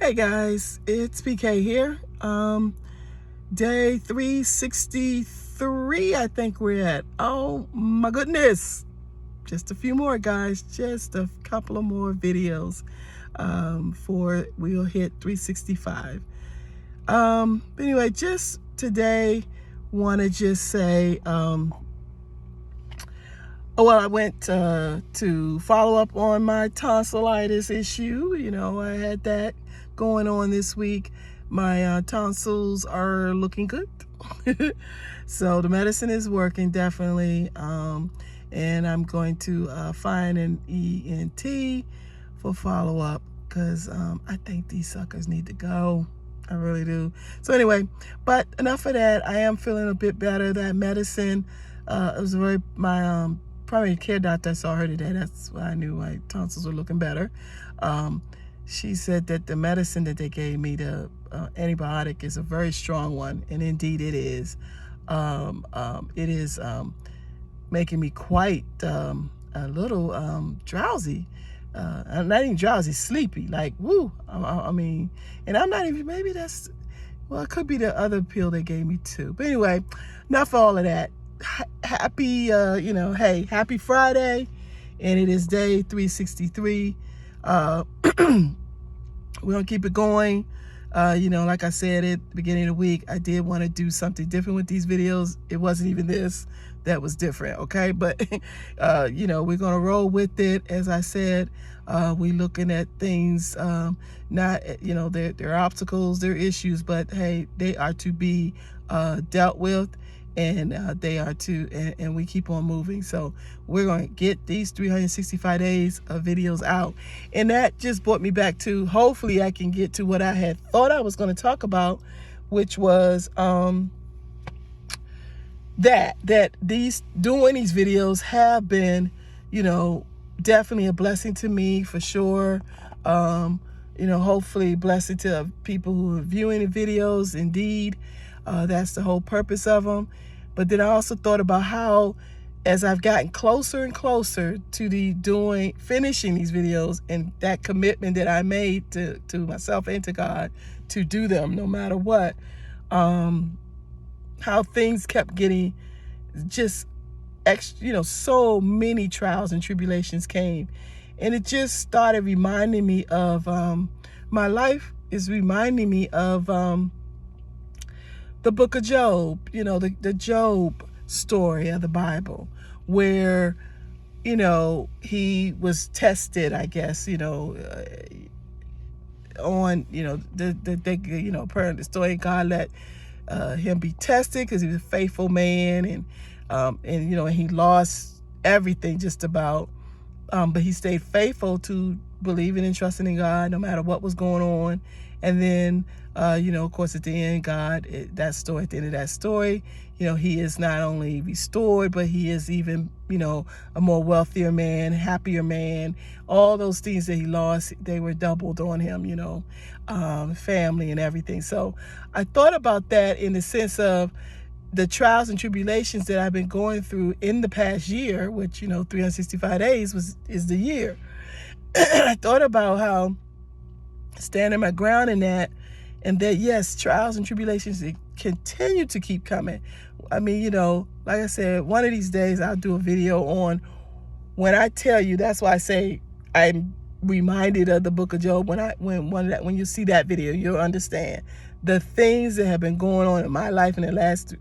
Hey guys, it's PK here. Day 363, I think we're at. Oh my goodness. Just a few more, guys. Just a couple of more videos for we'll hit 365. But anyway, just today want to just say, I went to follow up on my tonsillitis issue. You know, I had that going on this week. My tonsils are looking good. So the medicine is working, definitely. And I'm going to find an ENT for follow-up because I think these suckers need to go. I really do. So anyway, but enough of that. I am feeling a bit better. That medicine, it was my primary care doctor, I saw her today. That's why I knew my tonsils were looking better. She said that the medicine that they gave me, the antibiotic, is a very strong one, and indeed it is. It is making me quite a little drowsy. I'm not even drowsy, sleepy. Like, woo. I mean, and I'm not even, maybe that's, well, it could be the other pill they gave me too. But anyway, enough of all of that. Happy, hey, happy Friday, and it is day 363. We're gonna keep it going. Like I said at the beginning of the week, I did want to do something different with these videos. It wasn't even this that was different, okay? But we're gonna roll with it. As I said, we're looking at things, not, there are obstacles, there are issues, but hey, they are to be dealt with. And they are too, and we keep on moving. So we're going to get these 365 days of videos out. And that just brought me back to, hopefully I can get to what I had thought I was going to talk about, which was that these videos have been, definitely a blessing to me for sure. Hopefully blessing to people who are viewing the videos. Indeed, that's the whole purpose of them. But then I also thought about how, as I've gotten closer and closer to finishing these videos, and that commitment that I made to myself and to God to do them no matter what, how things kept getting just so many trials and tribulations came. And it just started reminding me of, my life is reminding me of, the book of Job, the Job story of the Bible, where, he was tested, I guess, on, per the story, God let him be tested because he was a faithful man, and he lost everything just about, but he stayed faithful to believing and trusting in God no matter what was going on. And then, of course, at the end, at the end of that story, he is not only restored, but he is even, a more wealthier man, happier man. All those things that he lost, they were doubled on him, family and everything. So I thought about that in the sense of the trials and tribulations that I've been going through in the past year, which, 365 days is the year. I thought about how standing my ground in that, and that yes, trials and tribulations, they continue to keep coming. I mean, like I said, one of these days I'll do a video on, when I tell you, that's why I say I'm reminded of the book of Job. When you see that video, you'll understand the things that have been going on in my life in the last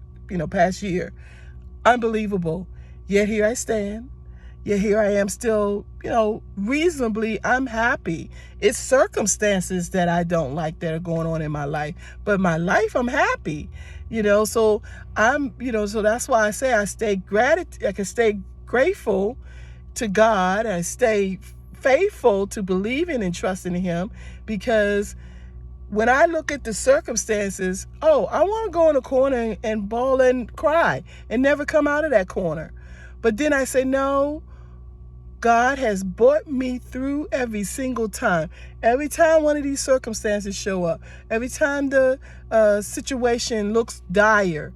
past year. Unbelievable. Yet here I stand. Yet here I am still, reasonably, I'm happy. It's circumstances that I don't like that are going on in my life. But my life, I'm happy, so I'm, so that's why I say I can stay grateful to God. I stay faithful to believing and trusting in him, because when I look at the circumstances, I want to go in a corner and bawl and cry and never come out of that corner. But then I say, no, God has brought me through every single time. Every time one of these circumstances show up, every time the situation looks dire,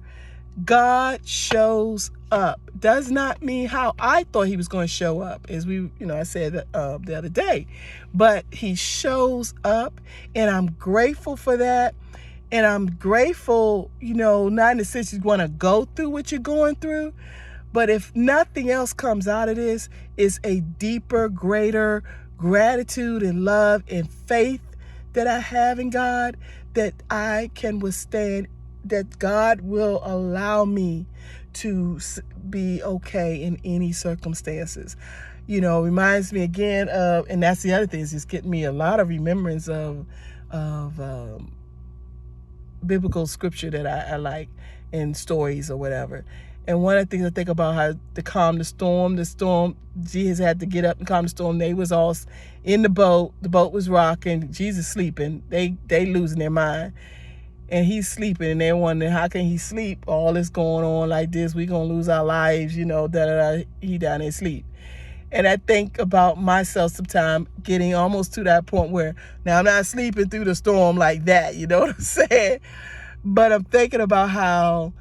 God shows up. Does not mean how I thought he was going to show up, as I said the other day. But he shows up, and I'm grateful for that. And I'm grateful, not in the sense you want to go through what you're going through, but if nothing else comes out of this, is a deeper, greater gratitude and love and faith that I have in God, that I can withstand, that God will allow me to be okay in any circumstances. Reminds me again of, and that's the other thing, is just getting me a lot of remembrance of biblical scripture that I like, in stories or whatever. And one of the things I think about, how to calm the storm, Jesus had to get up and calm the storm. They was all in the boat was rocking, Jesus sleeping, they losing their mind, and he's sleeping, and they're wondering, how can he sleep? All this going on like this, we gonna lose our lives, he down there asleep. And I think about myself sometimes getting almost to that point where now I'm not sleeping through the storm like that, you know what I'm saying? But I'm thinking about how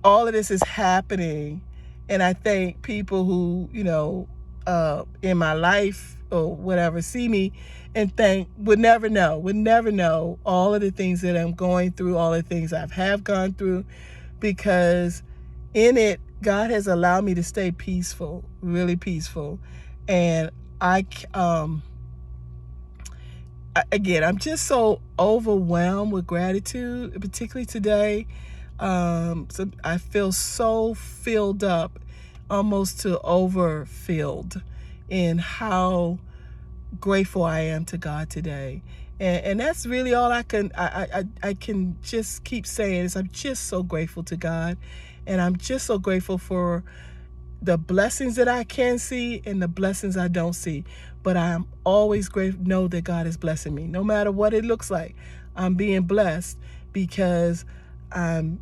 all of this is happening. And I think people who, in my life or whatever, see me and think, would never know all of the things that I'm going through, all the things have gone through, because in it, God has allowed me to stay peaceful, really peaceful. And again, I'm just so overwhelmed with gratitude, particularly today. So I feel so filled up, almost to overfilled, in how grateful I am to God today. And that's really all I can just keep saying, is I'm just so grateful to God. And I'm just so grateful for the blessings that I can see and the blessings I don't see. But I'm always grateful, know that God is blessing me. No matter what it looks like, I'm being blessed, because I'm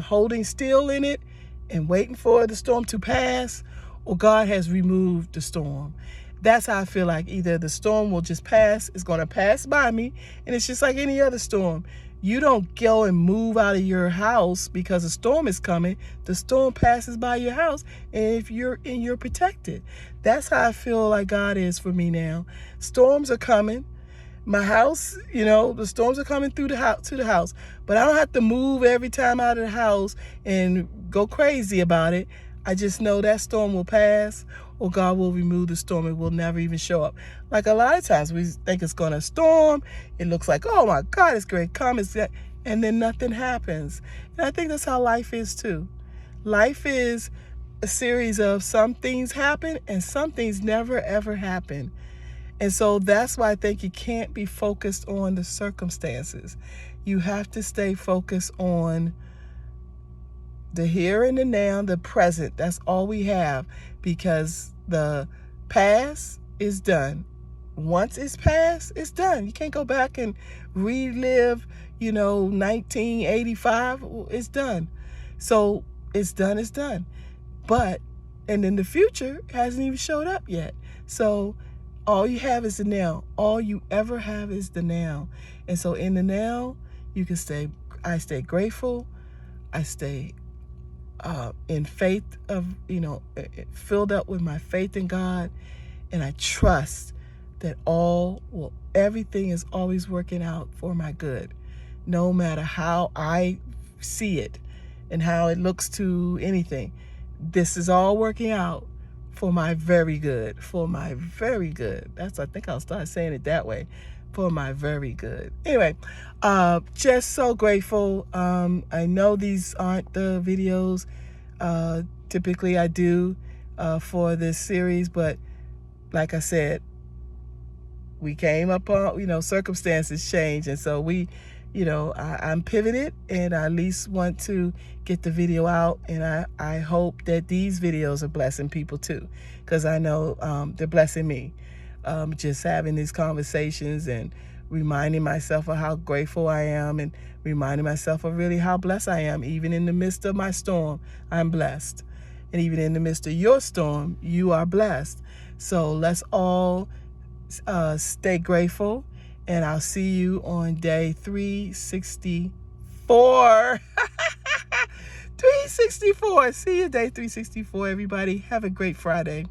holding still in it and waiting for the storm to pass, or God has removed the storm. That's how I feel like. Either the storm will just pass, it's going to pass by me, and it's just like any other storm. You don't go and move out of your house because a storm is coming. The storm passes by your house, and you're protected. That's how I feel like God is for me now. Storms are coming. My house, the storms are coming to the house, but I don't have to move every time out of the house and go crazy about it. I just know that storm will pass, or God will remove the storm and will never even show up. Like a lot of times we think it's going to storm. It looks like, oh my God, it's going to come. And then nothing happens. And I think that's how life is too. Life is a series of some things happen and some things never ever happen. And so that's why I think you can't be focused on the circumstances. You have to stay focused on the here and the now, the present. That's all we have, because the past is done. Once it's past, it's done. You can't go back and relive, 1985. It's done. So it's done. And then the future hasn't even showed up yet. So all you have is the now. All you ever have is the now. And so in the now, I stay grateful. I stay in faith of, filled up with my faith in God. And I trust that everything is always working out for my good, no matter how I see it and how it looks to anything. This is all working out for my very good, I think I'll start saying it that way, for my very good. Anyway, just so grateful. I know these aren't the videos typically I do for this series, but like I said, we came up on, circumstances change. And so I'm pivoted, and I at least want to get the video out. And I hope that these videos are blessing people too, because I know they're blessing me. Just having these conversations and reminding myself of how grateful I am, and reminding myself of really how blessed I am. Even in the midst of my storm, I'm blessed. And even in the midst of your storm, you are blessed. So let's all stay grateful, and I'll see you on day 364. 364. See you day 364, everybody. Have a great Friday.